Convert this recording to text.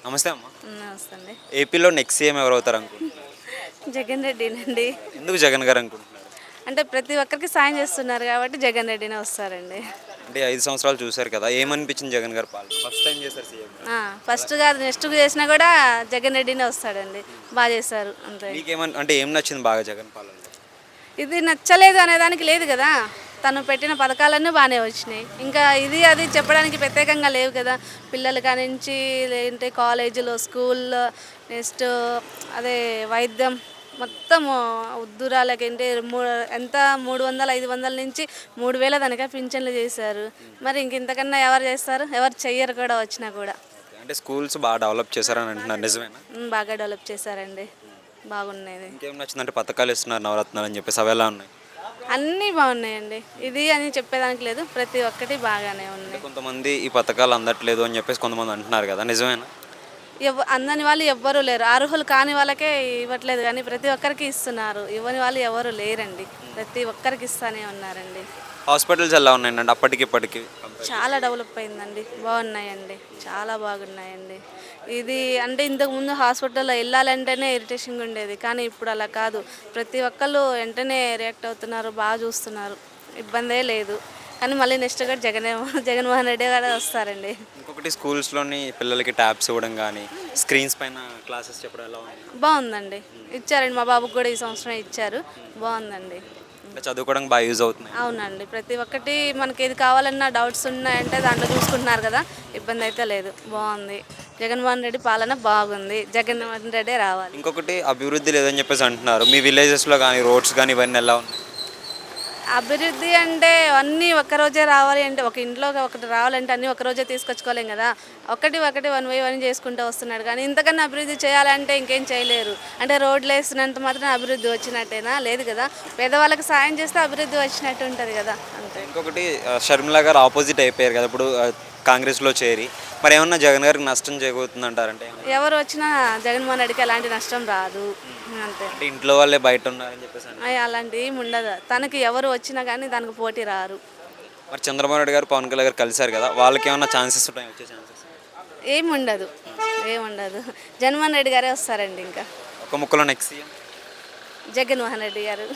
నమస్తే అమ్మ. వస్తుంది. ఏపీలో నెక్స్ట్ సీఎం ఎవరు అవుతారు అనుకుంటున్నారు? జగన్ రెడ్డినండి. ఎందుకు జగన్ గారు అనుకుంటున్నారు? అంటే ప్రతి ఒక్కరికి సాయం చేస్తున్నారు కాబట్టి జగన్ రెడ్డినే వస్తారండి. అంటే 5 సంవత్సరాలు చూశారు కదా, ఏమనిపించింది జగన్ గారు పాలన? ఫస్ట్ టైం చేశారు సీఎం. ఫస్ట్ కాదు, నెక్స్ట్ చేసినా కూడా జగన్ రెడ్డినే వస్తాడండి. బాగా చేశారు అంతే. మీకేమని అంటే ఏం నచ్చింది బాగా జగన్ పాలనలో? ఇది నచ్చలేదు అనేదానికి లేదు కదా, తను పెట్టిన పథకాలన్నీ బాగానే వచ్చినాయి. ఇంకా ఇది అది చెప్పడానికి ప్రత్యేకంగా లేవు కదా. పిల్లల కానించి లేదంటే కాలేజీలో, స్కూల్లో, నెక్స్ట్ అదే వైద్యం మొత్తం ఉద్దురాలకి అంటే ఎంత 300, 500 నుంచి 3000 దానికా పింఛన్లు చేశారు. మరి ఇంతకన్నా ఎవరు చేస్తారు? ఎవరు చెయ్యరు కూడా వచ్చినా కూడా. అంటే స్కూల్స్ బాగా డెవలప్ చేశారని అంటున్నారు, నిజమేనా? బాగా డెవలప్ చేశారండి, బాగున్నాయి. ఇంకేం నచ్చిందంటే పథకాలు ఇస్తున్నారు నవరత్నాలు అని చెప్పేసి, అవి ఎలా ఉన్నాయి? అన్నీ బాగున్నాయండి, ఇది అని చెప్పేదానికి లేదు, ప్రతి ఒక్కటి బాగానే ఉన్నాయి. కొంతమంది ఈ పథకాలు అందట్లేదు అని చెప్పేసి కొంతమంది అంటున్నారు కదా, నిజమేనా? అందని వాళ్ళు ఎవ్వరూ లేరు. అర్హులు కాని వాళ్ళకే ఇవ్వట్లేదు కానీ ప్రతి ఒక్కరికి ఇస్తున్నారు. ఇవ్వని వాళ్ళు ఎవరు లేరండి, ప్రతి ఒక్కరికి ఇస్తానే ఉన్నారండి. హాస్పిటల్స్ ఎలా ఉన్నాయండి అప్పటికి ఇప్పటికి? చాలా డెవలప్ అయిందండి, బాగున్నాయండి, చాలా బాగున్నాయండి. ఇది అంటే ఇంతకుముందు హాస్పిటల్లో వెళ్ళాలంటేనే ఇరిటేషన్గా ఉండేది, కానీ ఇప్పుడు అలా కాదు. ప్రతి ఒక్కళ్ళు వెంటనే రియాక్ట్ అవుతున్నారు, బాగా చూస్తున్నారు, ఇబ్బందే లేదు. కానీ మళ్ళీ నెక్స్ట్ కూడా జగన్మోహన్ రెడ్డి గారు వస్తారండి. ఇంకొకటి, స్కూల్స్లోని పిల్లలకి ట్యాబ్స్ ఇవ్వడం కానీ స్క్రీన్స్ పైన క్లాసెస్ చెప్పడం ఎలా ఉంది? బాగుందండి, ఇచ్చారండి, మా బాబుకి కూడా ఈ సంవత్సరం ఇచ్చారు, బాగుందండి. చదువుకోవడానికి బాగా యూజ్ అవుతుంది. అవునండి, ప్రతి ఒక్కటి మనకి ఏది కావాలన్నా డౌట్స్ ఉన్నాయంటే దాంట్లో చూసుకుంటున్నారు కదా, ఇబ్బంది అయితే లేదు, బాగుంది. జగన్మోహన్ రెడ్డి పాలన బాగుంది, జగన్మోహన్ రెడ్డి రావాలి. ఇంకొకటి, అభివృద్ధి లేదని చెప్పేసి అంటున్నారు. మీ విలేజెస్లో కానీ రోడ్స్ కానీ ఇవన్నీ ఎలా ఉన్నాయి? అభివృద్ధి అంటే అన్నీ ఒక్కరోజే రావాలి అంటే, ఒక ఇంట్లో ఒకటి రావాలంటే అన్నీ ఒకరోజే తీసుకొచ్చుకోలేం కదా. ఒకటి 1 బై 1 చేసుకుంటూ వస్తున్నాడు, కానీ ఇంతకన్నా అభివృద్ధి చేయాలంటే ఇంకేం చేయలేరు. అంటే రోడ్లు వేస్తున్నంత మాత్రం అభివృద్ధి వచ్చినట్టేనా? లేదు కదా. పేదవాళ్ళకి సాయం చేస్తే అభివృద్ధి వచ్చినట్టు ఉంటుంది కదా, అంతే. ఇంకొకటి, షర్మిల గారు ఆపోజిట్ అయిపోయారు కదా ఇప్పుడు కాంగ్రెస్లో చేరి, మరి ఏమన్నా జగన్ గారికి నష్టం చేయబోతుంది అంటారంటే? ఎవరు వచ్చినా జగన్మోహన్ రెడ్డికి ఎలాంటి నష్టం రాదు, అంతే. అంటే ఇంట్లో వాళ్ళే బయట ఉన్నారని చెప్పేసి అలాంటి ఏమి ఉండదు, తనకి ఎవరు వచ్చినా కానీ దానికి పోటీ రారు. మరి చంద్రబాబు నాయుడు గారు పవన్ కళ్యాణ్ గారు కలిశారు కదా, వాళ్ళకి ఏమన్నా ఛాన్సెస్ ఉంటాయి, వచ్చే ఛాన్సెస్? ఏముండదు, ఏముండదు, జగన్మోహన్ రెడ్డి గారే వస్తారండి. ఇంకా ఒక ముక్కలో నెక్స్ట్ సీఎం జగన్మోహన్ రెడ్డి గారు.